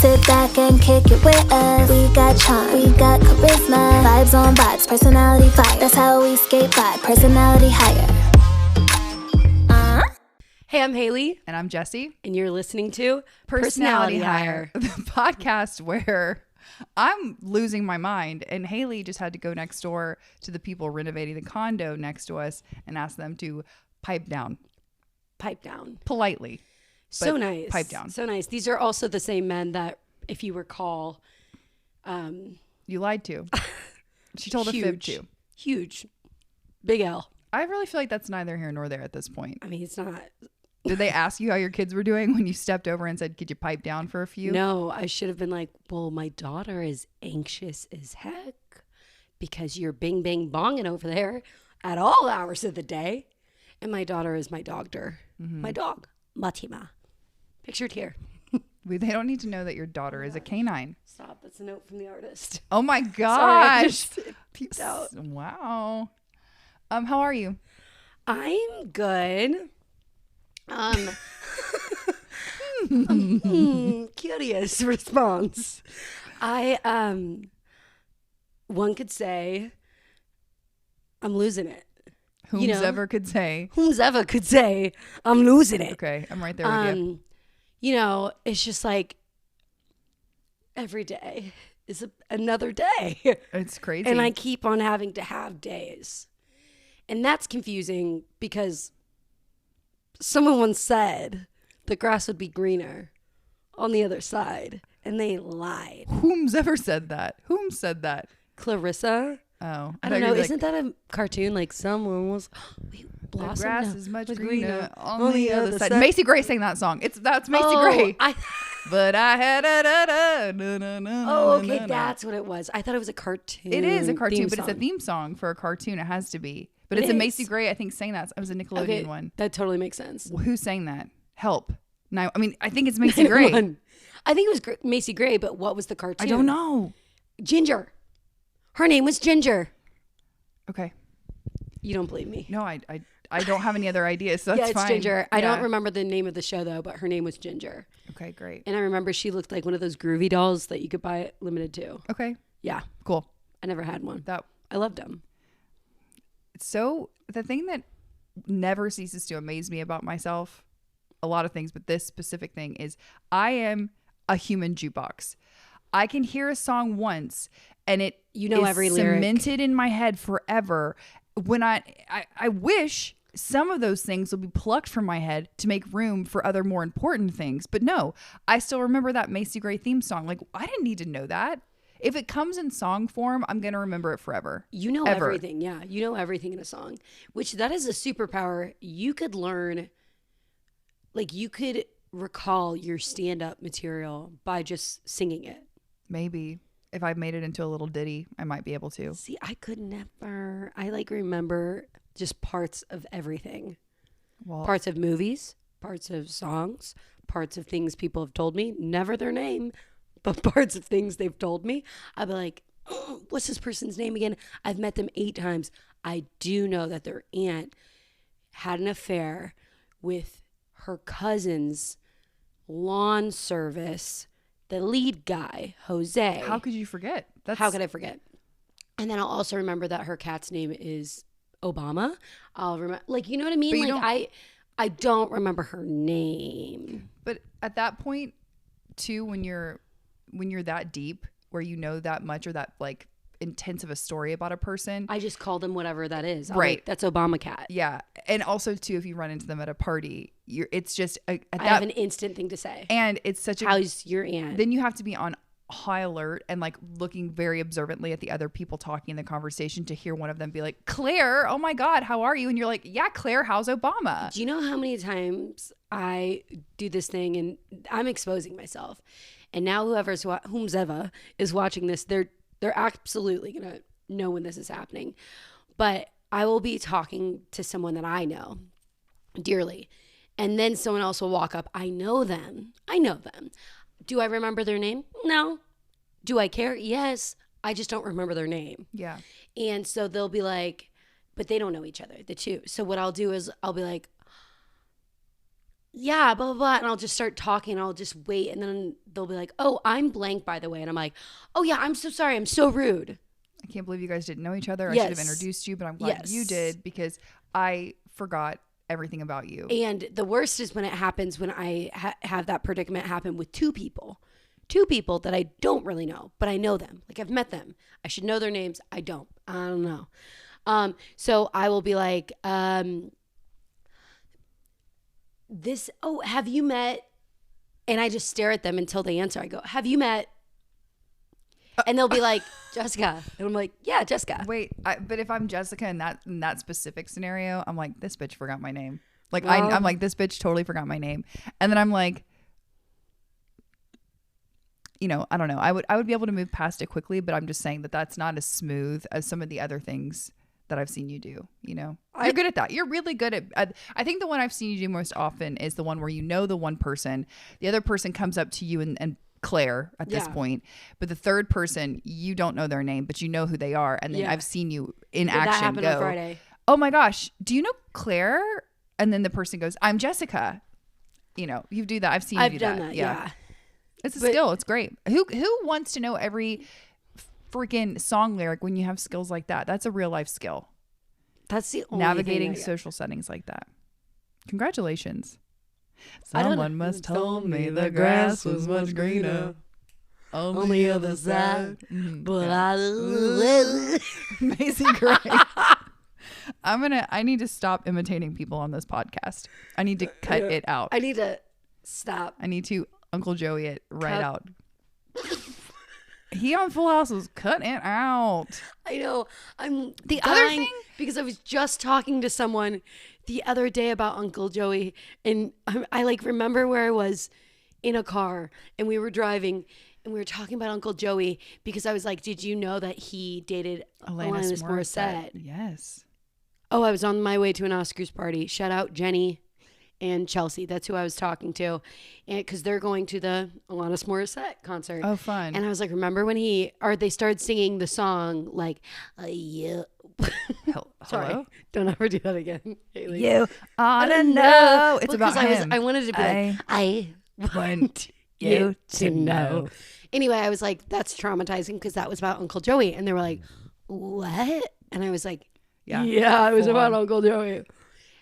Sit back and kick it with us. We got charm, we got charisma. Vibes on vibes, personality fire. That's how we skate by, personality higher. Hey, I'm Hailey. And I'm Jessi. And you're listening to Personality Hire, the podcast where I'm losing my mind. And Hailey just had to go next door to the people renovating the condo next to us and ask them to pipe down. Pipe down. Politely. So nice. Pipe down. So nice. These are also the same men that, if you recall, You lied to. She told a fib too. Huge. Big L. I really feel like that's neither here nor there at this point. I mean, it's not. Did they ask you how your kids were doing when you stepped over and said, could you pipe down for a few? No, I should have been like, well, my daughter is anxious as heck because you're bing, bang, bonging over there at all hours of the day. And my daughter is my dogter. Mm-hmm. My dog, Matima. Pictured here. They don't need to know that your daughter is a canine. Stop. That's a note from the artist. Oh my gosh. Sorry, I just peeped out. Wow. How are you? I'm good. Curious response. One could say I'm losing it. Whomsoever could say. Whomsoever could say I'm losing it. Okay, I'm right there with you. You know, it's just like every day is another day. It's crazy. And I keep on having to have days. And that's confusing because someone once said the grass would be greener on the other side, and they lied. Whomsoever said that? Whom said that? Clarissa? Oh. I don't know. Isn't that a cartoon? Like someone was... The grass is much greener on the other side. Macy Gray sang that song. That's Macy Gray. But I had okay, that's what it was. I thought it was a cartoon. It is a cartoon, but it's a theme song for a cartoon. It has to be. But it's a Macy Gray, I think, sang that. It was a Nickelodeon one. That totally makes sense. Well, who sang that? Help. Now, I mean, I think it's Macy Gray. I think it was Macy Gray, but what was the cartoon? I don't know. Ginger. Her name was Ginger. Okay. You don't believe me? No, I don't have any other ideas, so that's fine. Yeah, it's Ginger. I don't remember the name of the show, though, but her name was Ginger. Okay, great. And I remember she looked like one of those groovy dolls that you could buy at Limited Too. Okay. Yeah. Cool. I never had one. I loved them. So the thing that never ceases to amaze me about myself, a lot of things, but this specific thing is I am a human jukebox. I can hear a song once and it is every lyric cemented in my head forever. When I wish some of those things will be plucked from my head to make room for other more important things. But no, I still remember that Macy Gray theme song. Like, I didn't need to know that. If it comes in song form, I'm going to remember it forever. You know everything. Yeah. You know everything in a song, which that is a superpower. You could learn, like you could recall your stand-up material by just singing it. Maybe. If I made it into a little ditty, I might be able to. See, I could never. I remember just parts of everything. Well, parts of movies, parts of songs, parts of things people have told me. Never their name, but parts of things they've told me. I'd be like, oh, what's this person's name again? I've met them 8 times. I do know that their aunt had an affair with her cousin's lawn service. The lead guy, Jose. How could you forget? How could I forget? And then I'll also remember that her cat's name is Obama. I'll remember, like, you know what I mean? Like, I don't remember her name. But at that point, too, when you're that deep, where you know that much or that like intense of a story about a person, I just call them whatever that is. Right. Like, that's Obama cat. Yeah, and also too, if you run into them at a party, it's just I have an instant thing to say. And it's such a how's your aunt? Then you have to be on high alert and like looking very observantly at the other people talking in the conversation to hear one of them be like, Claire, oh my God, how are you? And you're like, yeah, Claire, how's Obama? Do you know how many times I do this thing and I'm exposing myself? And now whomsoever is watching this, they're absolutely gonna know when this is happening. But I will be talking to someone that I know dearly, and then someone else will walk up. I know them. Do I remember their name? No. Do I care? Yes. I just don't remember their name. Yeah. And so they'll be like, but they don't know each other, the two. So what I'll do is I'll be like, yeah, blah, blah, blah. And I'll just start talking and I'll just wait. And then they'll be like, oh, I'm blank, by the way. And I'm like, oh, yeah, I'm so sorry. I'm so rude. I can't believe you guys didn't know each other. I Yes. should have introduced you, but I'm glad you did because I forgot everything about you. And the worst is when it happens when I have that predicament happen with two people that I don't really know, but I know them. Like I've met them. I should know their names. I don't know. So I will be like, have you met? And I just stare at them until they answer. I go, have you met? And they'll be like, Jessica. And I'm like, yeah, Jessica. Wait, but if I'm Jessica in that specific scenario, I'm like, this bitch forgot my name. Like Well, I'm like, this bitch totally forgot my name. And then I'm like, you know, I don't know. I would be able to move past it quickly, but I'm just saying that that's not as smooth as some of the other things that I've seen you do. You know, you're good at that. You're really good at. I think the one I've seen you do most often is the one where you know the one person, the other person comes up to you and Claire at this point, but the third person, you don't know their name, but you know who they are, and then I've seen you in action that happened go, on Friday. oh my gosh, do you know Claire? And then the person goes, I'm Jessica. You know, you do that. I've seen you do done that. that. Yeah. It's a skill. It's great. Who wants to know every freaking song lyric when you have skills like that? That's a real life skill. That's the only Navigating thing social settings like that. Congratulations. I don't know. Someone must told me the grass was much greener on the other side. But Amazing Grace. I need to stop imitating people on this podcast. I need to cut it out. I need to stop. I need to Uncle Joey it right out. He on Full House was cutting it out. I know. I'm The dying other thing, because I was just talking to someone the other day about Uncle Joey, and I like remember where I was in a car and we were driving and we were talking about Uncle Joey because I was like, did you know that he dated Alanis Morissette? Yes. Oh, I was on my way to an Oscars party. Shout out Jenny and Chelsea. That's who I was talking to. And because they're going to the Alanis Morissette concert. Oh, fun. And I was like, remember when they started singing the song like, yeah. Sorry. Hello? Don't ever do that again, Hailey. You ought to know. It's Well, about 'cause him. I wanted to be like, I want you to know. Anyway, I was like, that's traumatizing because that was about Uncle Joey. And they were like, what? And I was like, yeah, it was about Uncle Joey.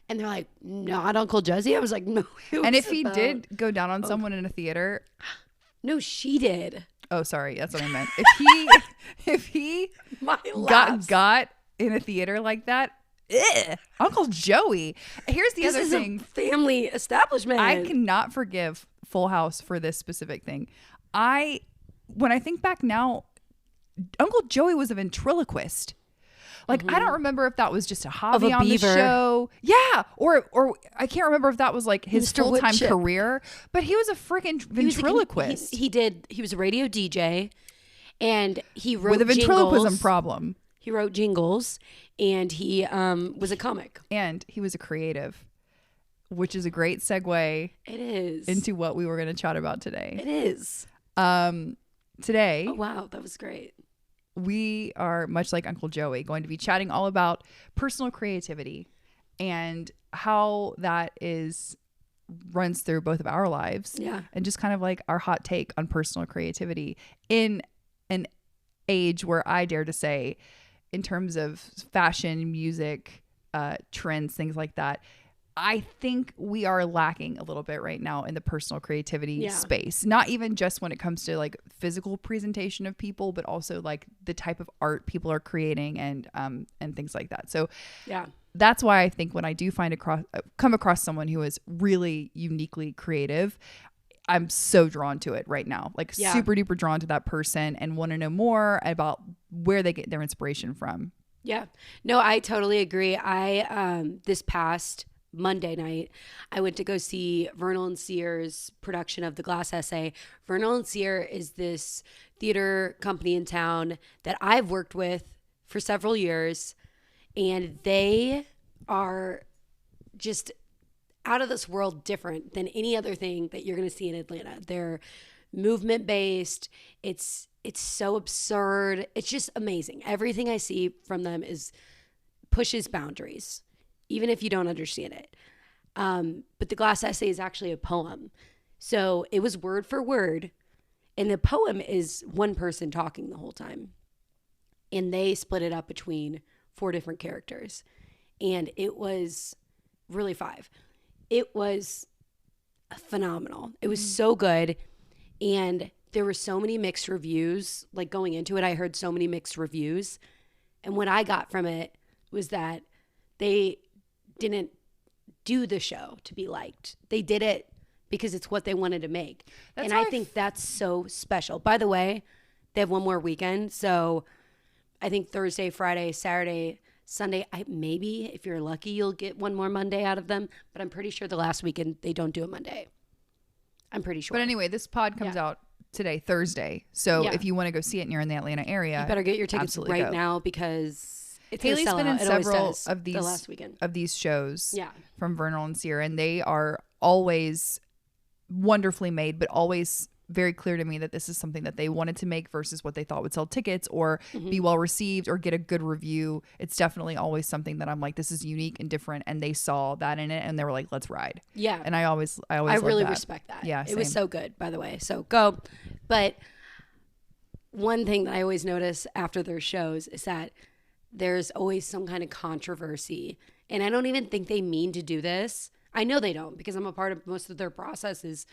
And they're like, not Uncle Jesse? I was like, no. And if he did go down on someone in a theater. No, she did. Oh, sorry. That's what I meant. If he My laughs. got in a theater like that, Uncle Joey. Here's the This other is thing. a family establishment. I cannot forgive Full House for this specific thing. When I think back now, Uncle Joey was a ventriloquist. Like, I don't remember if that was just a hobby on the show. Yeah. Or I can't remember if that was like his Mr. full-time Woodchip. career. But he was a freaking ventriloquist. He was a radio DJ and he wrote with a ventriloquism jingles. problem. He wrote jingles and he was a comic. And he was a creative, which is a great segue It is. into what we were going to chat about today. It is. Today, Oh, wow. That was great. we are, much like Uncle Joey, going to be chatting all about personal creativity and how that runs through both of our lives. Yeah. And just kind of like our hot take on personal creativity in an age where I dare to say, in terms of fashion, music, trends, things like that, I think we are lacking a little bit right now in the personal creativity space. Not even just when it comes to like physical presentation of people, but also like the type of art people are creating and things like that. So Yeah. that's why I think when I do come across someone who is really uniquely creative, I'm so drawn to it right now. Like super duper drawn to that person and want to know more about where they get their inspiration from. Yeah. No, I totally agree. I this past Monday night, I went to go see Vernal and Sear's production of The Glass Essay. Vernal and Sear is this theater company in town that I've worked with for several years, and they are just out of this world different than any other thing that you're going to see in Atlanta. They're movement based. It's so absurd. It's just amazing. Everything I see from them pushes boundaries, even if you don't understand it. But the glass essay is actually a poem. So it was word for word. And the poem is one person talking the whole time. And they split it up between 4 different characters. And it was really 5. It was phenomenal. It was so good. And there were so many mixed reviews. Like going into it, I heard so many mixed reviews. And what I got from it was that they didn't do the show to be liked. They did it because it's what they wanted to make. And I think that's so special. By the way, they have one more weekend. So I think Thursday, Friday, Saturday, Sunday, maybe if you're lucky, you'll get one more Monday out of them. But I'm pretty sure the last weekend, they don't do a Monday. I'm pretty sure. But anyway, this pod comes out today, Thursday. So if you want to go see it and you're in the Atlanta area, you better get your tickets right now because it's Hailey's been in several of these the last weekend of these shows from Vernal and Sierra, and they are always wonderfully made, but always very clear to me that this is something that they wanted to make versus what they thought would sell tickets or be well received or get a good review. It's definitely always something that I'm like, this is unique and different, and they saw that in it and they were like, let's ride. Yeah. And I really respect that. Yeah, it was so good, by the way. So go. But one thing that I always notice after their shows is that there's always some kind of controversy, and I don't even think they mean to do this. I know they don't, because I'm a part of most of their processes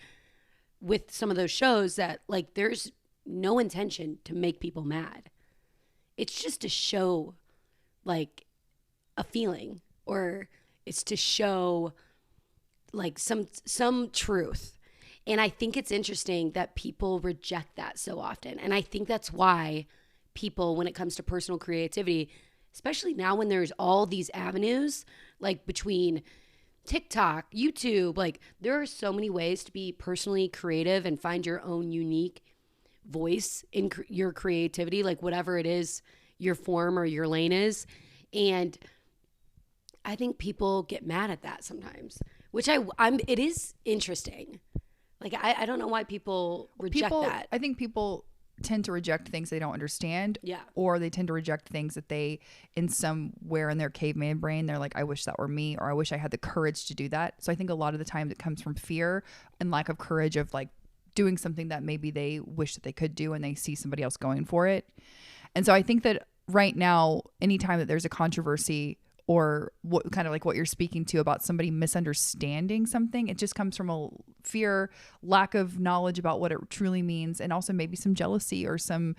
with some of those shows, that like there's no intention to make people mad. It's just to show like a feeling, or it's to show like some truth. And I think it's interesting that people reject that so often. And I think that's why people, when it comes to personal creativity, especially now when there's all these avenues, like between TikTok, YouTube, like there are so many ways to be personally creative and find your own unique voice in your creativity, like whatever it is your form or your lane is. And I think people get mad at that sometimes, which it is interesting. Like I don't know why people reject that. I think people tend to reject things they don't understand. Yeah. Or they tend to reject things that they, in somewhere in their caveman brain, they're like, I wish that were me, or I wish I had the courage to do that. So I think a lot of the time it comes from fear and lack of courage of like doing something that maybe they wish that they could do and they see somebody else going for it. And so I think that right now, anytime that there's a controversy or what kind of like what you're speaking to about somebody misunderstanding something, it just comes from a fear, lack of knowledge about what it truly means, and also maybe some jealousy or some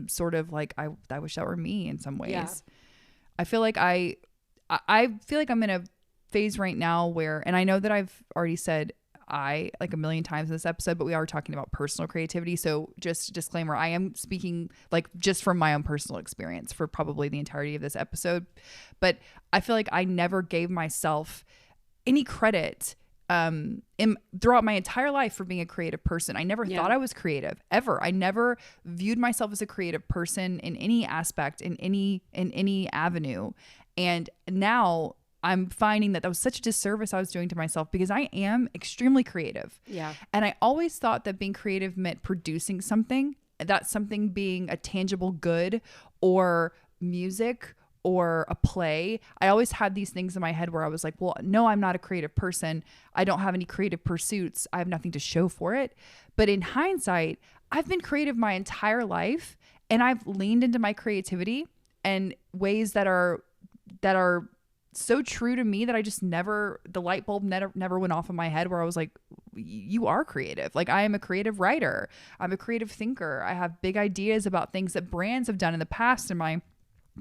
sort of like I wish that were me in some ways. Yeah. I feel like I feel like I'm in a phase right now where, and I know that I've already said like a million times in this episode, but we are talking about personal creativity. So just disclaimer, I am speaking like just from my own personal experience for probably the entirety of this episode. But I feel like I never gave myself any credit throughout my entire life for being a creative person. I never thought I was creative ever. I never viewed myself as a creative person in any aspect, in any avenue. And now I'm finding that was such a disservice I was doing to myself, because I am extremely creative. Yeah. And I always thought that being creative meant producing something, that something being a tangible good or music or a play. I always had these things in my head where I was like, well, no, I'm not a creative person. I don't have any creative pursuits. I have nothing to show for it. But in hindsight, I've been creative my entire life, and I've leaned into my creativity in ways that are so true to me that I just the light bulb never went off in my head where I was like, you are creative. Like, I am a creative writer. I'm a creative thinker. I have big ideas about things that brands have done in the past in my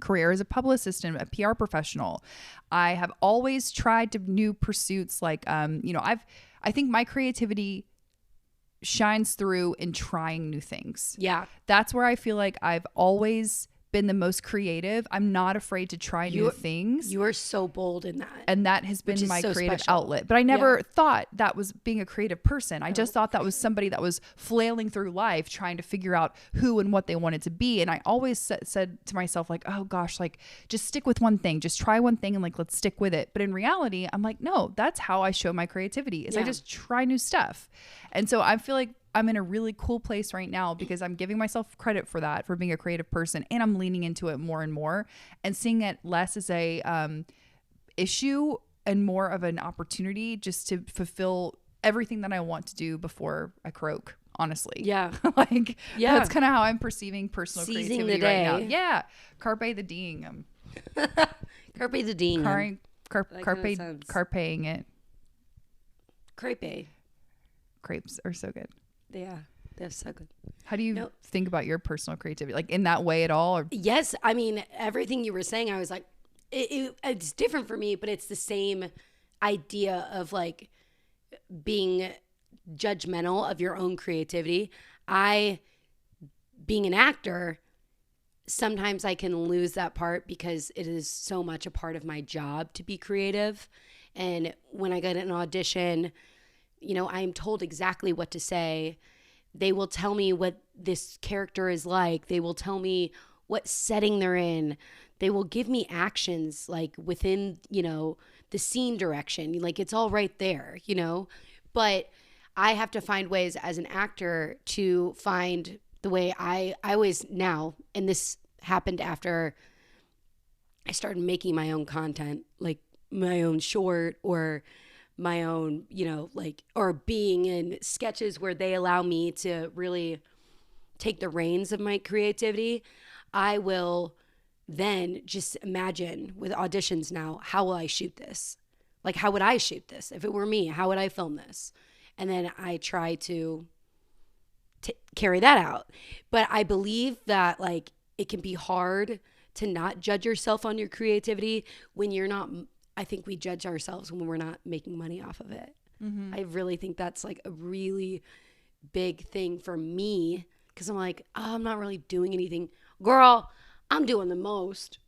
career as a publicist and a PR professional. I have always tried to new pursuits. Like, I think my creativity shines through in trying new things. Yeah. That's where I feel like I've always been the most creative. I'm not afraid to try new things. You are so bold in that. And that has been my creative outlet. But I never thought that was being a creative person. I just thought that was somebody that was flailing through life trying to figure out who and what they wanted to be. And I always said to myself, like, oh gosh, like just stick with one thing. Just try one thing and like, let's stick with it. But in reality, I'm like, no, that's how I show my creativity is I just try new stuff. And so I feel like I'm in a really cool place right now because I'm giving myself credit for that, for being a creative person, and I'm leaning into it more and more and seeing it less as a issue and more of an opportunity just to fulfill everything that I want to do before I croak, honestly. Yeah. Like, Yeah. that's kind of how I'm perceiving personal Seizing creativity the day. right now. Yeah. Carpe the diem. Carpe the diem. Carpeing it. Crepe. Crepes are so good. Yeah. They're so good. How do you think about your personal creativity? Like in that way at all? Or? Yes. I mean, everything you were saying, I was like, it's different for me, but it's the same idea of like being judgmental of your own creativity. Being an actor, sometimes I can lose that part because it is so much a part of my job to be creative. And when I get an audition, you know, I'm told exactly what to say. They will tell me what this character is like. They will tell me what setting they're in. They will give me actions like within, you know, the scene direction. Like it's all right there, you know. But I have to find ways as an actor to find the way I always now, and this happened after I started making my own content, like my own short or my own, you know, like, or being in sketches where they allow me to really take the reins of my creativity. I will then just imagine with auditions now, how will I shoot this? Like, how would I shoot this? If it were me, how would I film this? And then I try to carry that out. But I believe that, like, it can be hard to not judge yourself on your creativity when you're not. I think we judge ourselves when we're not making money off of it. Mm-hmm. I really think that's like a really big thing for me because I'm like, oh, I'm not really doing anything. Girl, I'm doing the most.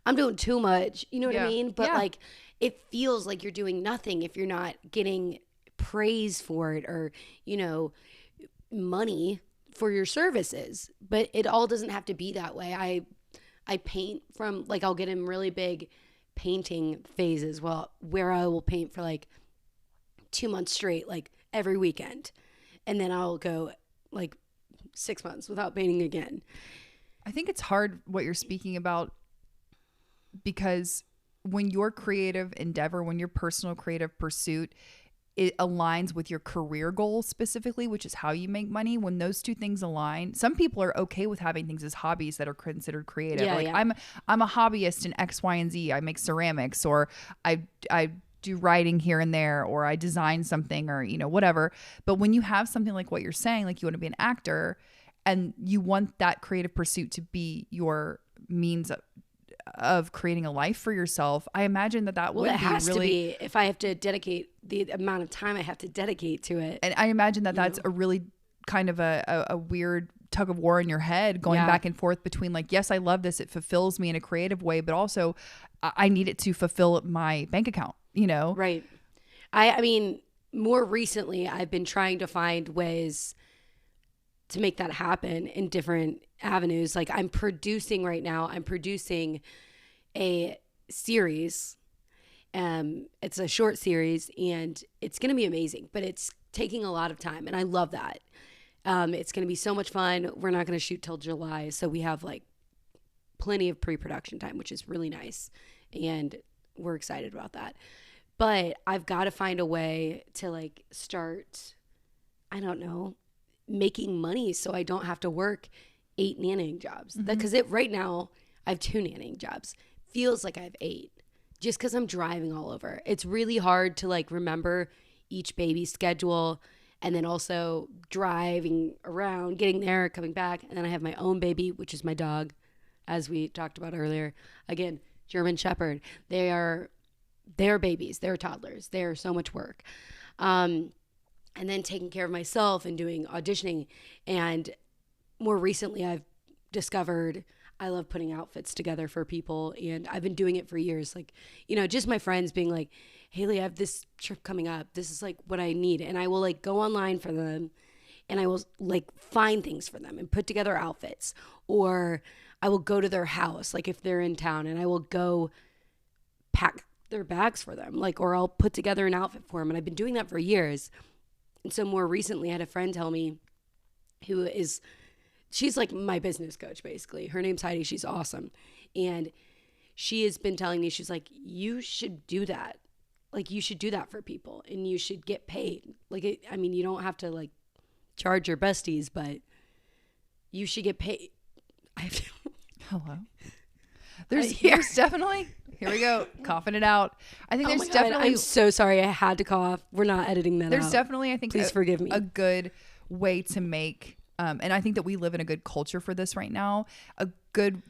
I'm doing too much. You know what I mean? But like, it feels like you're doing nothing if you're not getting praise for it or, you know, money for your services. But it all doesn't have to be that way. I paint from, like, I'll get in really big painting phases where I will paint for like 2 months straight, like every weekend. And then I'll go like 6 months without painting again. I think it's hard what you're speaking about because when your creative endeavor, when your personal creative pursuit, it aligns with your career goals specifically, which is how you make money. When those two things align, some people are okay with having things as hobbies that are considered creative. I'm a hobbyist in X, Y, and Z. I make ceramics, or I do writing here and there, or I design something, or, you know, whatever. But when you have something like what you're saying, like you want to be an actor and you want that creative pursuit to be your means of creating a life for yourself, I imagine that would it be has really, to be if I have to dedicate the amount of time I have to dedicate to it. And I imagine that that's a really kind of a weird tug of war in your head, going back and forth between like, yes, I love this, it fulfills me in a creative way, but also I need it to fulfill my bank account, you know? Right. I mean, more recently, I've been trying to find ways to make that happen in different avenues. Like I'm producing right now, I'm producing a series. It's a short series and it's going to be amazing, but it's taking a lot of time. And I love that. It's going to be so much fun. We're not going to shoot till July. So we have like plenty of pre-production time, which is really nice. And we're excited about that. But I've got to find a way to like start, I don't know, making money so I don't have to work 8 nannying jobs. Because right now I have 2 nannying jobs. Feels like I have 8 just because I'm driving all over. It's really hard to like remember each baby's schedule and then also driving around, getting there, coming back. And then I have my own baby, which is my dog, as we talked about earlier. Again, German Shepherd. They're babies. They're toddlers. They're so much work. And then taking care of myself and doing auditioning. And more recently, I've discovered I love putting outfits together for people. And I've been doing it for years. Like, you know, just my friends being like, Hailey, I have this trip coming up. This is like what I need. And I will like go online for them and I will like find things for them and put together outfits. Or I will go to their house, like if they're in town, and I will go pack their bags for them. Like, or I'll put together an outfit for them. And I've been doing that for years. And so more recently, I had a friend tell me she's like my business coach, basically. Her name's Heidi. She's awesome. And she has been telling me, she's like, you should do that. like you should do that for people and you should get paid. Like, I mean, you don't have to like charge your besties, but you should get paid. Hello. There's definitely, here we go, coughing it out. I think there's definitely. I'm so sorry. I had to cough. We're not editing that out. There's definitely, I think, please forgive me. A good way to make, and I think that we live in a good culture for this right now. A good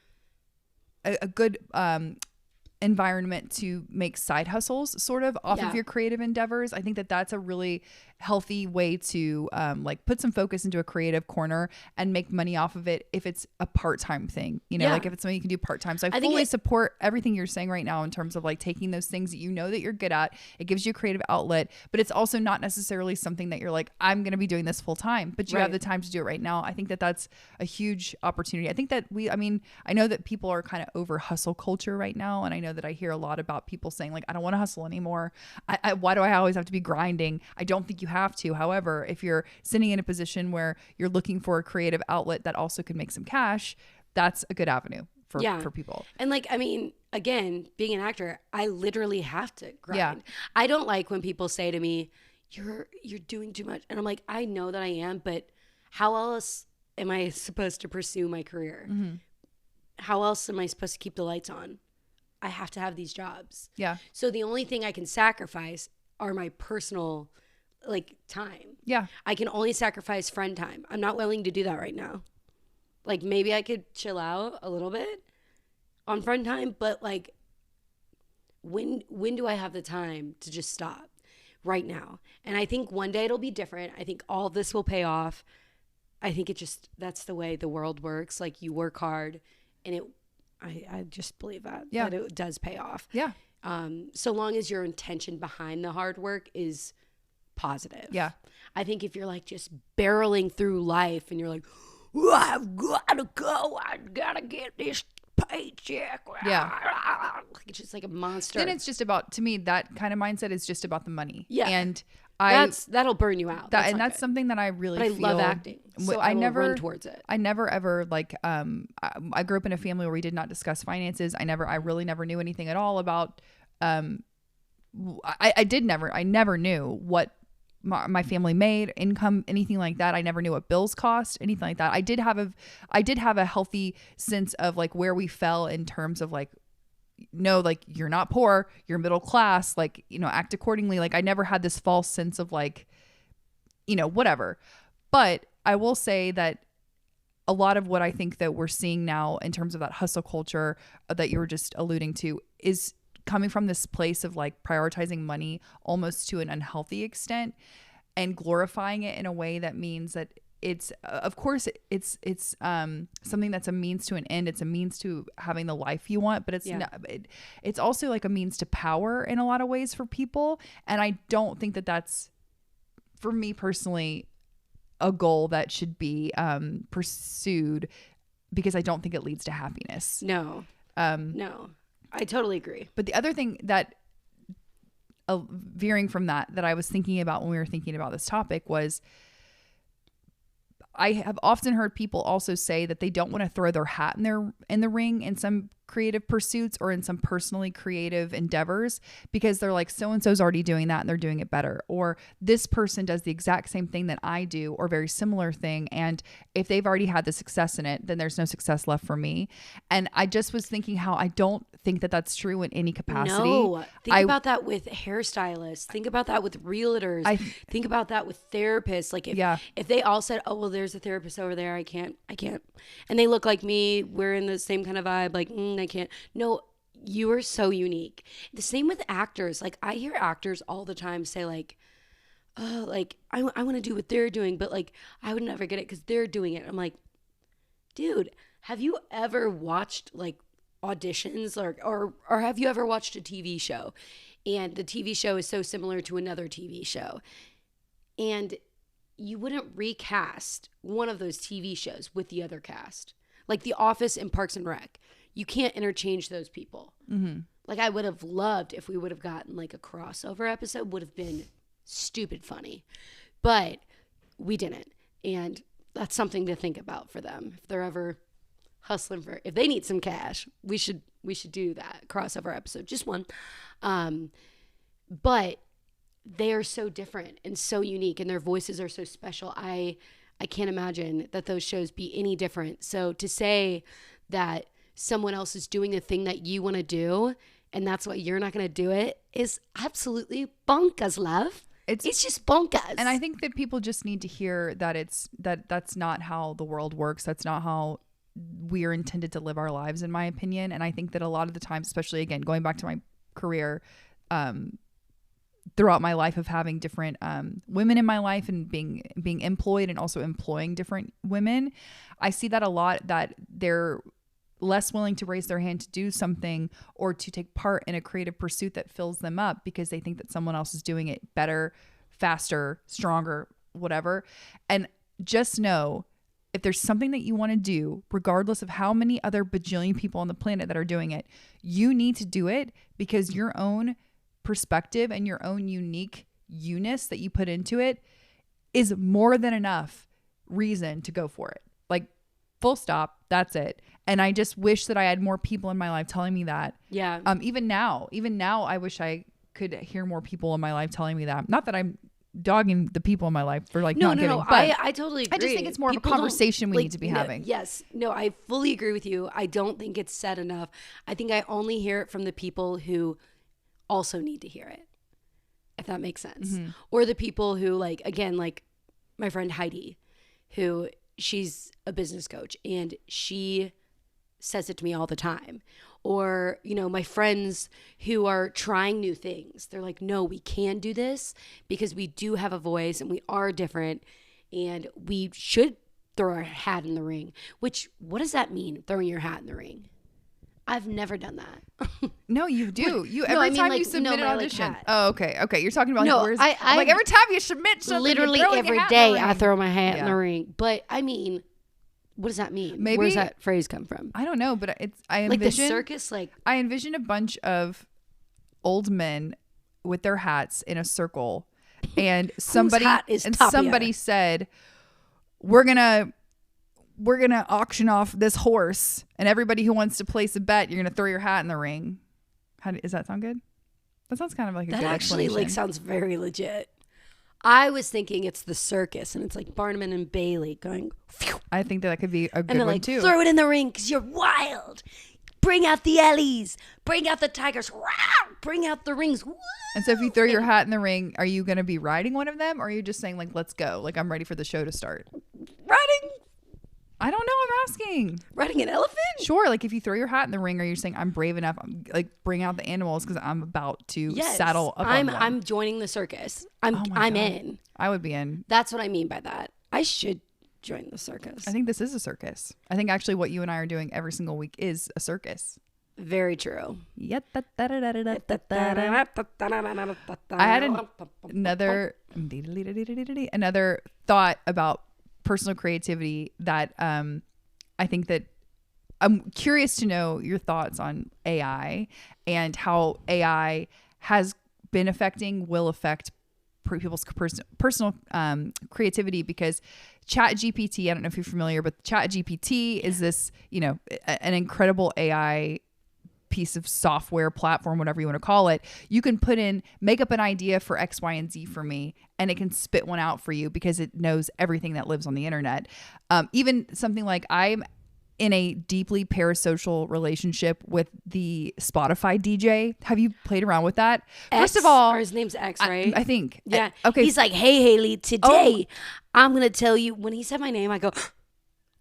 environment to make side hustles sort of off of your creative endeavors. I think that that's a really healthy way to like put some focus into a creative corner and make money off of it if it's a part-time thing, you know, like if it's something you can do part-time. So I fully support everything you're saying right now in terms of like taking those things that you know that you're good at. It gives you a creative outlet, but it's also not necessarily something that you're like, I'm going to be doing this full time, but you have the time to do it right now. I think that that's a huge opportunity. I think that I know that people are kind of over hustle culture right now. And I know that I hear a lot about people saying like, I don't want to hustle anymore. Why do I always have to be grinding? I don't think you have to. However, if you're sitting in a position where you're looking for a creative outlet that also could make some cash, that's a good avenue for people. And like, I mean, again, being an actor, I literally have to grind. I don't like when people say to me, you're doing too much. And I'm like, I know that I am, but how else am I supposed to pursue my career? Mm-hmm. How else am I supposed to keep the lights on? I have to have these jobs. Yeah. So the only thing I can sacrifice are my personal like time. Yeah. I can only sacrifice friend time. I'm not willing to do that right now. Like maybe I could chill out a little bit on friend time, but like when do I have the time to just stop? Right now. And I think one day it'll be different. I think all of this will pay off. I think that's the way the world works. Like you work hard and I just believe that it does pay off. Yeah. So long as your intention behind the hard work is positive. Yeah. I think if you're like just barreling through life and you're like, I've got to go, I gotta get this paycheck. Yeah. Like it's just like a monster. Then it's just about, to me, that kind of mindset is just about the money. Yeah. And that'll burn you out. That's something that I really feel. I love acting. So I never run towards it. I never ever like I grew up in a family where we did not discuss finances. I really never knew anything at all about I never knew what my family made, income, anything like that. I never knew what bills cost, anything like that. I did have a healthy sense of like where we fell in terms of like, no, like you're not poor, you're middle class, like, you know, act accordingly. Like I never had this false sense of like, you know, whatever. But I will say that a lot of what I think that we're seeing now in terms of that hustle culture that you were just alluding to is coming from this place of like prioritizing money almost to an unhealthy extent and glorifying it in a way that means that it's of course it's something that's a means to an end. It's a means to having the life you want, but it's not, it's also like a means to power in a lot of ways for people. And I don't think that that's, for me personally, a goal that should be pursued, because I don't think it leads to happiness. No, I totally agree. But the other thing that veering from that I was thinking about when we were thinking about this topic was, I have often heard people also say that they don't want to throw their hat in the ring in some creative pursuits or in some personally creative endeavors, because they're like, so-and-so's already doing that and they're doing it better. Or this person does the exact same thing that I do, or very similar thing. And if they've already had the success in it, then there's no success left for me. And I just was thinking how I don't think that that's true in any capacity. No, think about that with hairstylists. Think about that with realtors. Think about that with therapists. Like if they all said, oh, well, there's a therapist over there, I can't. And they look like me, we're in the same kind of vibe, like, I can't. No, you are so unique. The same with actors. Like I hear actors all the time say like, oh, like I want to do what they're doing, but like I would never get it because they're doing it. I'm like, dude, have you ever watched like auditions or have you ever watched a TV show? And the TV show is so similar to another TV show. And you wouldn't recast one of those TV shows with the other cast. Like The Office and Parks and Rec. You can't interchange those people. Mm-hmm. Like I would have loved if we would have gotten like a crossover episode, would have been stupid funny. But we didn't. And that's something to think about for them. If they're ever hustling if they need some cash, we should do that crossover episode. Just one. but they are so different and so unique, and their voices are so special. I can't imagine that those shows be any different. So to say that someone else is doing the thing that you want to do and that's why you're not going to do it is absolutely bonkers, love. It's just bonkers. And I think that people just need to hear that that's not how the world works. That's not how we are intended to live our lives, in my opinion. And I think that a lot of the times, especially again, going back to my career, throughout my life of having different women in my life and being employed and also employing different women, I see that a lot, that they're less willing to raise their hand to do something or to take part in a creative pursuit that fills them up because they think that someone else is doing it better, faster, stronger, whatever. And just know, if there's something that you want to do, regardless of how many other bajillion people on the planet that are doing it, you need to do it because your own perspective and your own unique you-ness that you put into it is more than enough reason to go for it. Like, full stop. That's it. And I just wish that I had more people in my life telling me that. Yeah. Even now, I wish I could hear more people in my life telling me that. Not that I'm dogging the people in my life for like not giving. No. But I totally agree. I just think it's more People of a conversation we need to be having. Yes. No, I fully agree with you. I don't think it's said enough. I think I only hear it from the people who also need to hear it, if that makes sense. Mm-hmm. Or the people who, like, again, like my friend Heidi, who she's a business coach and she says it to me all the time. Or, you know, my friends who are trying new things. They're like, no, we can do this because we do have a voice and we are different and we should throw our hat in the ring. Which, what does that mean, throwing your hat in the ring? I've never done that. No, you do. You No, every I mean, time like, you submit no, an my, like, audition. hat. Oh, okay. You're talking about No, like, where's, I I'm like every time you submit something, literally you're throwing every your hat in the day I ring. throw my hat in Yeah. the ring. But I mean, what does that mean? Maybe- Where's that phrase come from? I don't know, but I Like the envision circus, like I envision a bunch of old men with their hats in a circle, and somebody hat is toppier? said, "We're gonna auction off this horse, and everybody who wants to place a bet, you're gonna throw your hat in the ring." Does that sound good? That sounds kind of like a that good actually explanation. like sounds very legit. I was thinking it's the circus, and it's like Barnum and Bailey going, phew, I think that could be a good and they're one like, too. throw it in the ring because you're wild. Bring out the Ellies. Bring out the tigers. Rawr! Bring out the rings. Woo! And so if you throw your hat in the ring, are you going to be riding one of them, or are you just saying like, let's go, like I'm ready for the show to start? I don't know. I'm asking. Riding an elephant? Sure. Like if you throw your hat in the ring, are you saying I'm brave enough? Like bring out the animals because I'm about to Yes. saddle up on one. I'm joining the circus. Oh my I'm God. in. I would be in. That's what I mean by that. I should join the circus. I think this is a circus. I think actually what you and I are doing every single week is a circus. Very true. I had another thought about personal creativity that I think that I'm curious to know your thoughts on AI and how AI has been affecting, will affect people's personal creativity, because ChatGPT, I don't know if you're familiar, but ChatGPT is this, you know, an incredible AI piece of software platform, whatever you want to call it. You can make up an idea for X, Y, and Z for me, and it can spit one out for you because it knows everything that lives on the internet. Even something like I'm in a deeply parasocial relationship with the Spotify DJ. Have you played around with that? First of all, or his name's X, right? I think. Yeah. Okay. He's like, hey, Hailey, today I'm going to tell you. When he said my name, I go,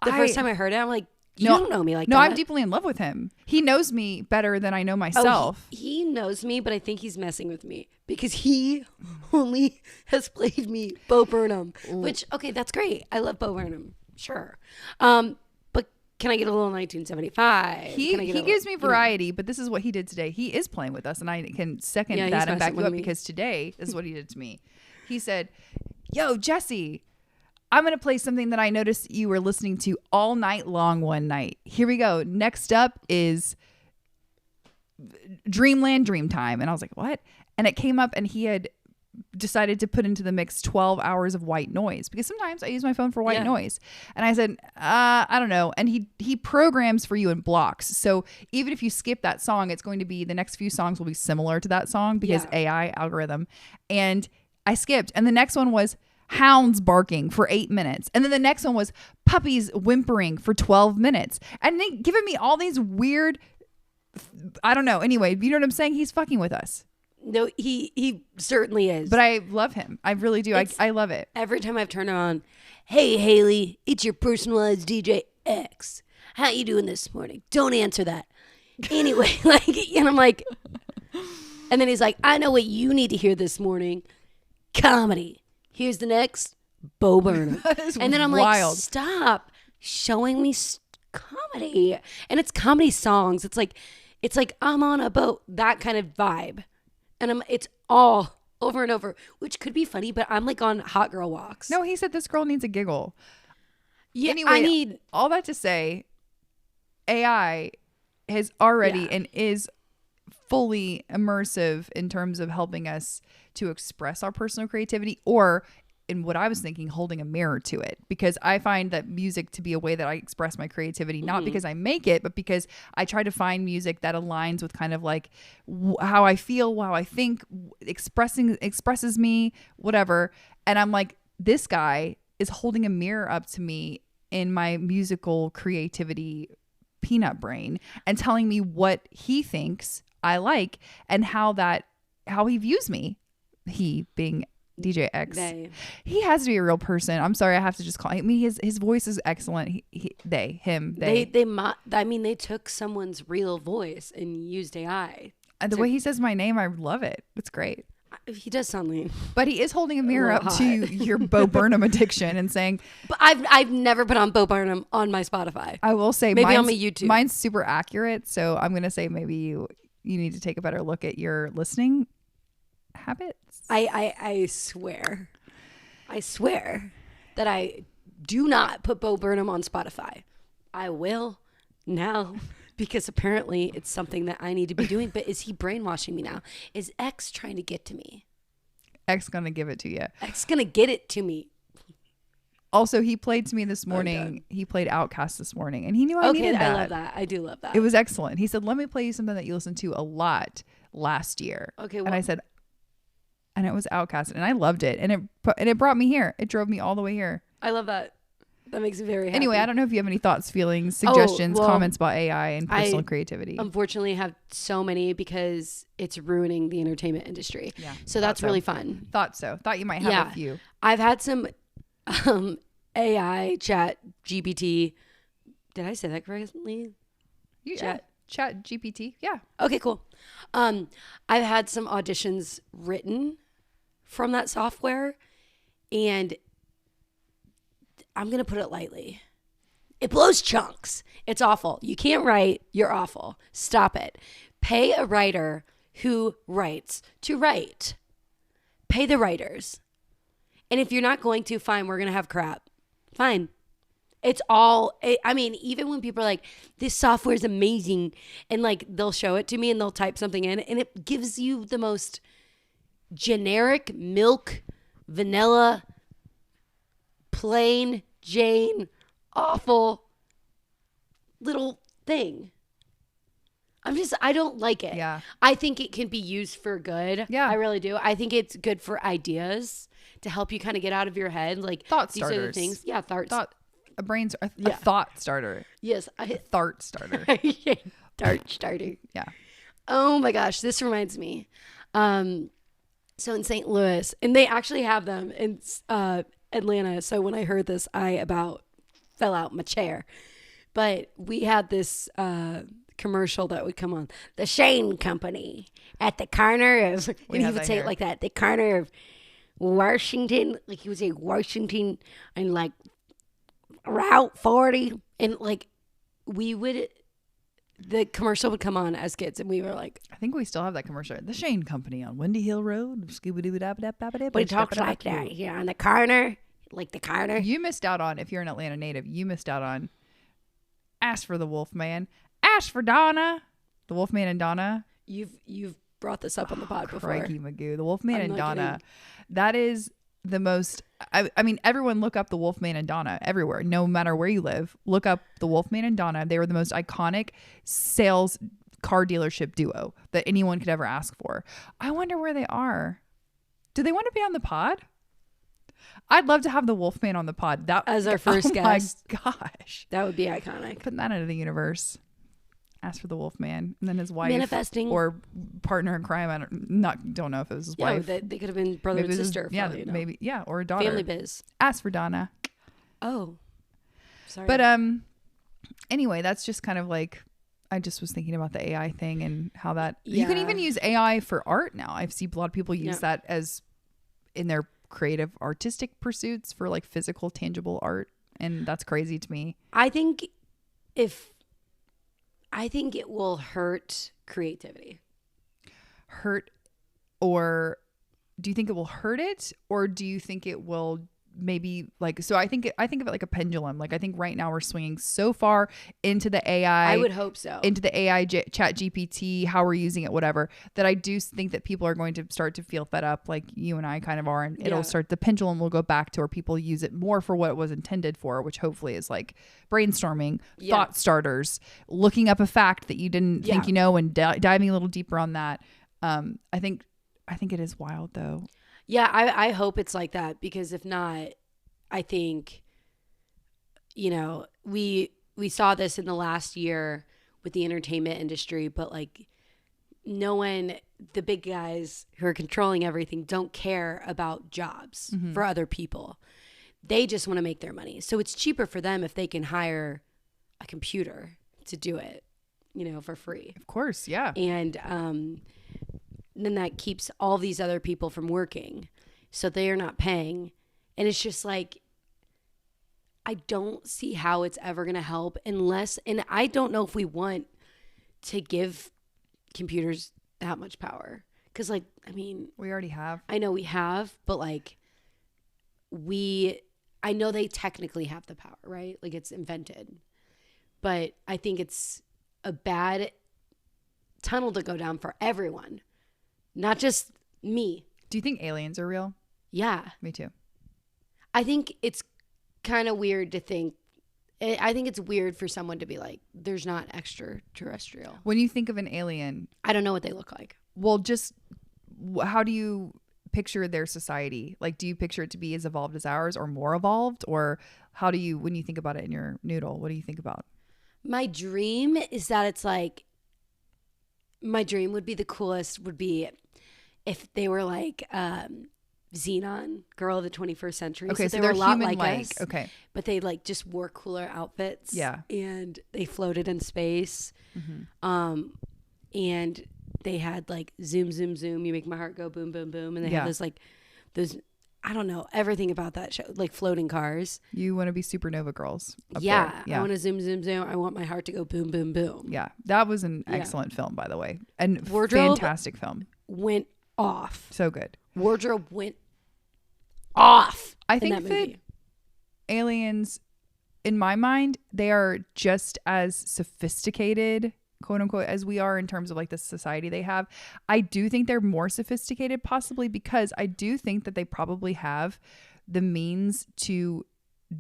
the first time I heard it, I'm like, you don't know me like that. No, I'm deeply in love with him. He knows me better than I know myself. He knows me, but I think he's messing with me because he only has played me Bo Burnham, which, okay, that's great. I love Bo Burnham. Sure. But can I get a little 1975? He gives me variety, but this is what he did today. He is playing with us, and I can second that and back you up because today, this is what he did to me. He said, yo, Jessi, I'm going to play something that I noticed you were listening to all night long one night. Here we go. Next up is Dreamland Dreamtime. And I was like, what? And it came up and he had decided to put into the mix 12 hours of white noise, because sometimes I use my phone for white noise. And I said, I don't know. And he programs for you in blocks. So even if you skip that song, it's going to be, the next few songs will be similar to that song because AI algorithm. And I skipped. And the next one was hounds barking for 8 minutes. And then the next one was puppies whimpering for 12 minutes. And they giving me all these weird, I don't know. Anyway, you know what I'm saying? He's fucking with us. No, he certainly is. But I love him. I really do. I love it. Every time I've turned on, hey, Hailey, it's your personalized DJ X. How you doing this morning? Don't answer that. Anyway, and I'm like, and then he's like, I know what you need to hear this morning. Comedy. Here's the next, Bo Burnham. And then I'm wild. like, stop showing me comedy. And it's comedy songs. It's like I'm on a boat, that kind of vibe. And it's all over and over, which could be funny, but I'm like on hot girl walks. No, he said this girl needs a giggle. Yeah, anyway, I need all that to say, AI has already and is fully immersive in terms of helping us to express our personal creativity, or in what I was thinking, holding a mirror to it, because I find that music to be a way that I express my creativity, not because I make it, but because I try to find music that aligns with kind of like how I feel, how I think, expresses me, whatever. And I'm like, this guy is holding a mirror up to me in my musical creativity peanut brain and telling me what he thinks I like and how he views me. He being DJ X. He has to be a real person. I'm sorry, I have to just call him. I mean, his voice is excellent. They they took someone's real voice and used AI. And the way he says my name, I love it. It's great. He does sound like, but he is holding a mirror up to your Bo Burnham addiction and saying, but I've never put on Bo Burnham on my Spotify. I will say maybe on my YouTube. Mine's super accurate, so I'm gonna say maybe you need to take a better look at your listening habits. I swear that I do not put Bo Burnham on Spotify. I will now, because apparently it's something that I need to be doing. But is he brainwashing me now? Is X trying to get to me? X gonna give it to you. X gonna get it to me. Also, he played to me this morning. He played Outkast this morning, and he knew I needed that. I love that. I do love that. It was excellent. He said, "Let me play you something that you listened to a lot last year." Okay, and I said, and it was Outkast, and I loved it, and it brought me here. It drove me all the way here. I love that. That makes me very happy. Anyway, I don't know if you have any thoughts, feelings, suggestions, comments about AI and personal creativity. Unfortunately, have so many because it's ruining the entertainment industry. Yeah, so that's really fun. Thought you might have a few. I've had some AI ChatGPT. Did I say that correctly? ChatGPT. Yeah. Okay, cool. I've had some auditions written from that software, and I'm going to put it lightly. It blows chunks. It's awful. You can't write. You're awful. Stop it. Pay a writer who writes to write. Pay the writers. And if you're not going to, fine, we're going to have crap. Fine. It's all, I mean, even when people are like, this software is amazing, and like they'll show it to me and they'll type something in and it gives you the most generic milk, vanilla, plain Jane, awful little thing. I don't like it. Yeah. I think it can be used for good. Yeah. I really do. I think it's good for ideas to help you kind of get out of your head. Like thought these starters. are the things. Yeah. A thought starter. Yes. A thought starter. Thought starter. Yeah. Oh my gosh. This reminds me. So in St. Louis, and they actually have them in Atlanta. So when I heard this, I about fell out my chair. But we had this commercial that would come on, the Shane Company at the corner of, and he would say it like that, the corner of Washington, like he would say Washington and like Route 40, and like the commercial would come on as kids, and we were like, I think we still have that commercial. The Shane Company on Windy Hill Road. But he talks like that, yeah, on the corner, like the corner. You missed out on, if you're an Atlanta native, you missed out on Ask for the Wolfman, Ask for Donna, the Wolfman and Donna. You've brought this up on the pod before. Crikey Magoo, the Wolfman I'm and not Donna. That is the most. I mean, everyone look up the Wolfman and Donna everywhere. No matter where you live, look up the Wolfman and Donna. They were the most iconic sales car dealership duo that anyone could ever ask for. I wonder where they are. Do they want to be on the pod? I'd love to have the Wolfman on the pod. That as our first guest. Oh my gosh, that would be iconic. put that into the universe. Ask for the Wolfman, and then his wife, Manifesting. or partner in crime. I don't know if it was his Yeah, wife. they could have been brother Maybe and it was- sister. yeah, for all you know. maybe, yeah, or a daughter. Family biz. Ask for Donna. Oh, sorry. But anyway, that's just kind of like, I just was thinking about the AI thing and how that you can Yeah. even use AI for art now. I've seen a lot of people use Yeah. that as in their creative artistic pursuits for like physical tangible art, and that's crazy to me. I think it will hurt creativity. Hurt, or do you think it will hurt it, or do you think it will maybe like, so I think of it like a pendulum. Like I think right now we're swinging so far into the AI. I would hope so. Into the AI chat GPT, how we're using it, whatever, that I do think that people are going to start to feel fed up like you and I kind of are, and it'll start, the pendulum will go back to where people use it more for what it was intended for, which hopefully is like brainstorming, thought starters, looking up a fact that you didn't think you know, and diving a little deeper on that. I think it is wild though. Yeah, I hope it's like that, because if not, I think, we saw this in the last year with the entertainment industry, but like the big guys who are controlling everything don't care about jobs for other people. They just want to make their money. So it's cheaper for them if they can hire a computer to do it, for free. Of course, yeah. And then that keeps all these other people from working, so they are not paying. And it's just like, I don't see how it's ever going to help unless, and I don't know if we want to give computers that much power, because like, I mean, We already have. I know we have, but like I know they technically have the power, right? Like it's invented, but I think it's a bad tunnel to go down for everyone. Not just me. Do you think aliens are real? Yeah. Me too. I think it's kind of weird to think. I think it's weird for someone to be like, there's not extraterrestrial. When you think of an alien, I don't know what they look like. well, just how do you picture their society? Like, do you picture it to be as evolved as ours or more evolved? Or how do you, when you think about it in your noodle, what do you think about? My dream is that it's like, my dream would be the coolest would be if they were like Xenon, girl of the 21st century. Okay, so they they're were a lot human like us. Okay. But they like just wore cooler outfits. Yeah. And they floated in space. And they had like zoom, zoom, zoom. You make my heart go boom, boom, boom. And they had those, I don't know, everything about that show, like floating cars. You want to be supernova girls. Up Yeah. there. Yeah. I want to zoom, zoom, zoom. I want my heart to go boom, boom, boom. Yeah. That was an excellent film, by the way. And Wardrobe fantastic film. Went off. So good. Wardrobe went off. I think that aliens, in my mind, they are just as sophisticated, quote unquote, as we are in terms of like the society they have. I do think they're more sophisticated, possibly because I do think that they probably have the means to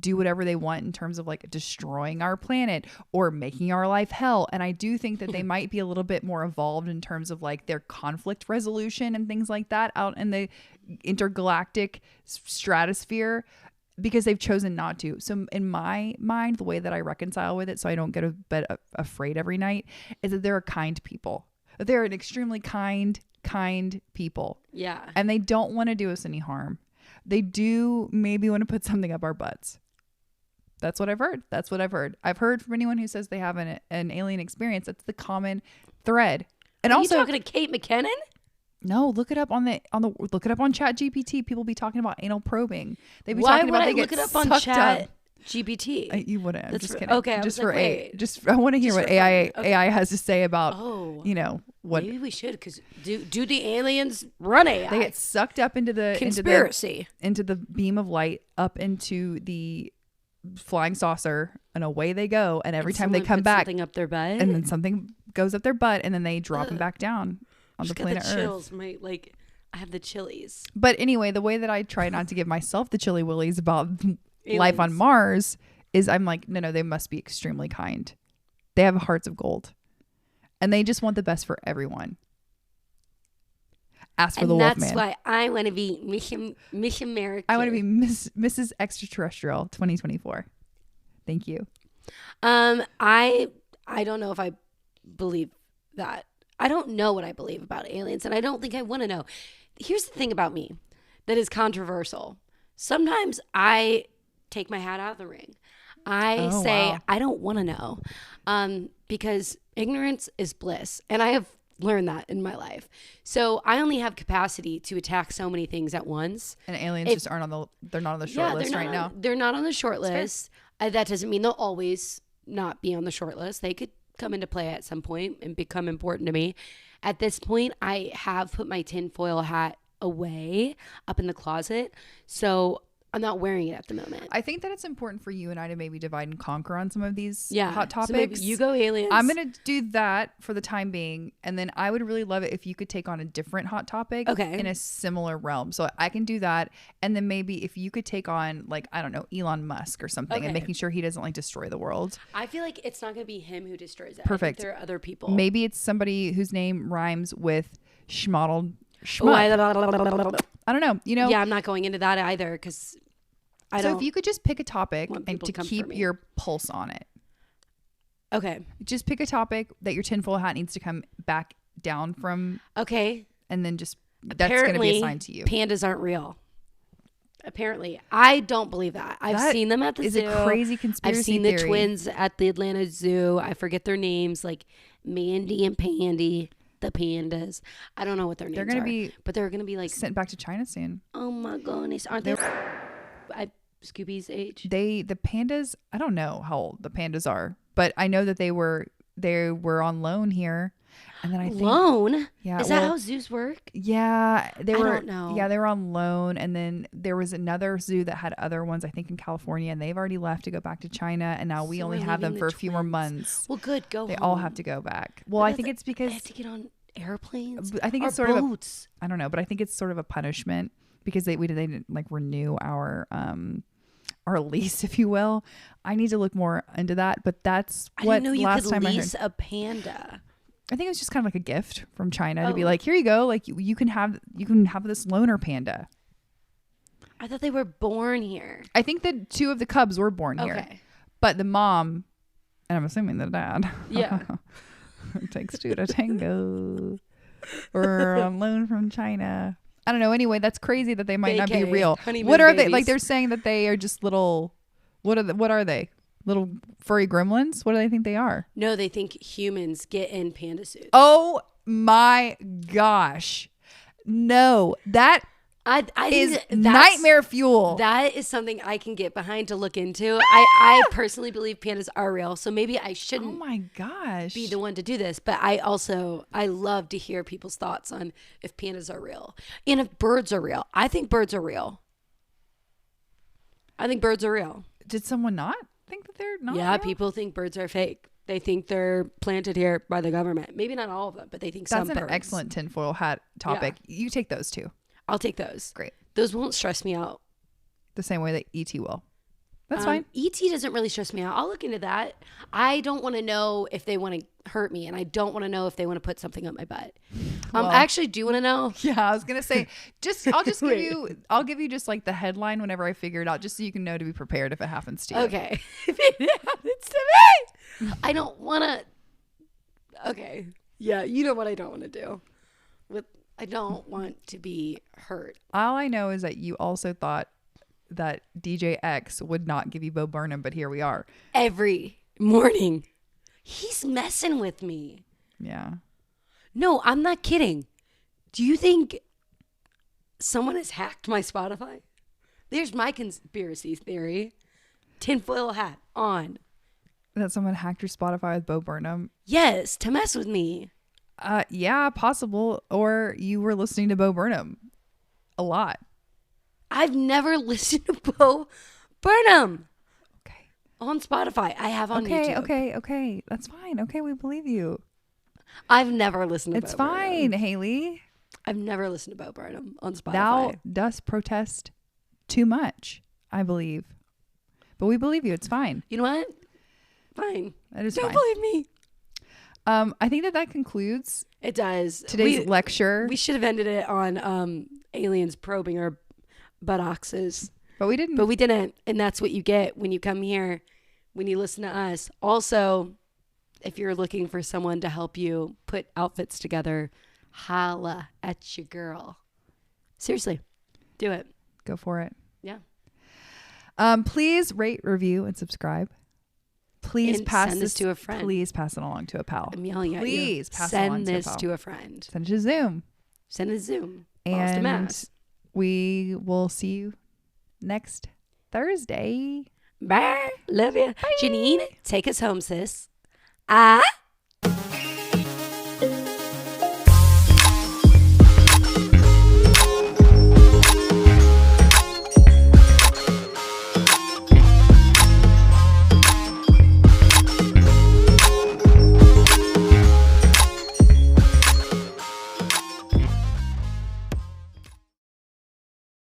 do whatever they want in terms of like destroying our planet or making our life hell. And I do think that they might be a little bit more evolved in terms of like their conflict resolution and things like that out in the intergalactic stratosphere, because they've chosen not to. So in my mind, the way that I reconcile with it, so I don't get afraid every night, is that they're a kind people. They're an extremely kind people. Yeah. And they don't want to do us any harm. They do maybe want to put something up our butts. That's what I've heard. I've heard from anyone who says they have an alien experience. That's the common thread. And Are also, you talking to Kate McKinnon? no, look it up on look it up on ChatGPT. People be talking about anal probing. They be talking about Why they would I get look it up on sucked up. ChatGPT? You wouldn't. I'm That's just for- kidding. okay, I Just was for like, wait. I want to hear Just what for AI fun. Okay. AI has to say about Oh. what Maybe we should, because do the aliens run AI? they get sucked up into the Conspiracy. into the beam of light, up into the flying saucer, and away they go. And every time they Someone come puts back, something up their butt. and then something goes up their butt, and then they drop them back down. on the Just got planet the Earth. chills. I have the chilies. But anyway, the way that I try not to give myself the chili willies about life on Aliens. Mars is I'm like, no, they must be extremely kind. They have hearts of gold. And they just want the best for everyone. Ask for the And Wolfman. that's why I want to be Miss America. I want to be Mrs. Extraterrestrial 2024. Thank you. I don't know if I believe that. I don't know what I believe about aliens, and I don't think I want to know. Here's the thing about me that is controversial. Sometimes I take my hat out of the ring. I say wow. I don't want to know, because ignorance is bliss, and I have learned that in my life. So I only have capacity to attack so many things at once. And aliens just aren't they're not on the short list right now. They're not on the short list. That doesn't mean they'll always not be on the short list. They could come into play at some point and become important to me. At this point, I have put my tinfoil hat away up in the closet. So I'm not wearing it at the moment. I think that it's important for you and I to maybe divide and conquer on some of these hot So maybe topics. you go aliens. I'm going to do that for the time being. And then I would really love it if you could take on a different hot topic in a similar realm. So I can do that. And then maybe if you could take on, like, I don't know, Elon Musk or something and making sure he doesn't like destroy the world. I feel like it's not going to be him who destroys it. Perfect. I think there are other people. Maybe it's somebody whose name rhymes with schmoddled Oh, schmuck. I don't know. You know, yeah, I'm not going into that either because I so don't. if you could just pick a topic want and people to to come keep for me. your pulse on it. Okay. Just pick a topic that your tinfoil hat needs to come back down from, Okay. and then just that's going to be Apparently, assigned to you. Pandas aren't real. Apparently, I don't believe that. I've That seen them at the is zoo. a crazy conspiracy I've seen theory. the twins at the Atlanta Zoo. I forget their names, like Mandy and Pandy, the pandas. I don't know what their names They're going are. to be but they're gonna be like, sent back to China soon. oh my goodness, aren't they? Scooby's age. The pandas, I don't know how old the pandas are, but I know that they were on loan here. And then I think Loan? Yeah, Is that well, how zoos work? Yeah, they were. don't know. Yeah, they were on loan, and then there was another zoo that had other ones, I think, in California, and they've already left to go back to China, and now we So only we're have them leaving for a the few more twins. months. Well, good. Go They home. all have to go back. Well, I think it's They because have to get on airplanes. I think or it's sort of boats. I don't know, but I think it's sort of a punishment because they didn't like renew our lease, if you will. I need to look more into that, but that's I what didn't know you last could time lease I heard. a panda. I think it was just kind of like a gift from China to be Oh. like, here you go, like you can have this loner panda. I thought they were born here. I think that 2 of the cubs were born here, Okay. but the mom, and I'm assuming the dad, Yeah. it takes 2 to tango, or on loan from China. I don't know. Anyway, that's crazy that they might not be Vacay, real. honeymoon What are they? babies. Like they're saying that they are just little. What are they? Little furry gremlins? What do they think they are? No, they think humans get in panda suits. Oh my gosh! No, that I is think that's- nightmare fuel. That is something I can get behind to look into. I personally believe pandas are real, so maybe I Oh shouldn't my gosh! be the one to do this. But I love to hear people's thoughts on if pandas are real and if birds are real. I think birds are real. Did someone not think that they're not? Yeah, real? people think birds are fake. They think they're planted here by the government. Maybe not all of them, but they think That's some an birds. excellent tinfoil hat topic. You take those 2. I'll take those. Great. Those won't stress me out. The same way that ET will. That's fine. ET doesn't really stress me out. I'll look into that. I don't want to know if they want to hurt me, and I don't want to know if they want to put something up my butt. I actually do want to know. Yeah, I was gonna say, I'll give you just like the headline whenever I figure it out, just so you can know to be prepared if it happens to you. Okay. If it happens to me, I don't want to. Okay. Yeah, you know what I don't want to do. I don't want to be hurt. All I know is that you also thought that DJ X would not give you Bo Burnham, but here we are. Every morning, he's messing with me. Yeah. No, I'm not kidding. Do you think someone has hacked my Spotify? There's my conspiracy theory. Tinfoil hat on. That someone hacked your Spotify with Bo Burnham. Yes, to mess with me. Yeah, possible. Or you were listening to Bo Burnham a lot. I've never listened to Bo Burnham Okay. on Spotify. I have on YouTube. Okay. That's fine. Okay, we believe you. I've never listened to It's Bo fine, Burnham. Haley. I've never listened to Bo Burnham on Spotify. Thou dost protest too much, I believe. But we believe you. It's fine. You know what? Fine. That is Don't fine. believe me. I think that concludes It does. today's lecture. We should have ended it on aliens probing our buttocks. But we didn't. But we didn't. And that's what you get when you come here, when you listen to us. Also, if you're looking for someone to help you put outfits together, holla at your girl. Seriously, do it. Go for it. Yeah. Please rate, review, and subscribe. Please And pass send this to a friend. Please pass it along to a pal. I'm yelling at you. Please pass it along Send to a this pal. to a friend. Send it to Zoom. Send it to Zoom. Lost a And mass. we will see you next Thursday. Bye. Love you. Janine, take us home, sis. Ah.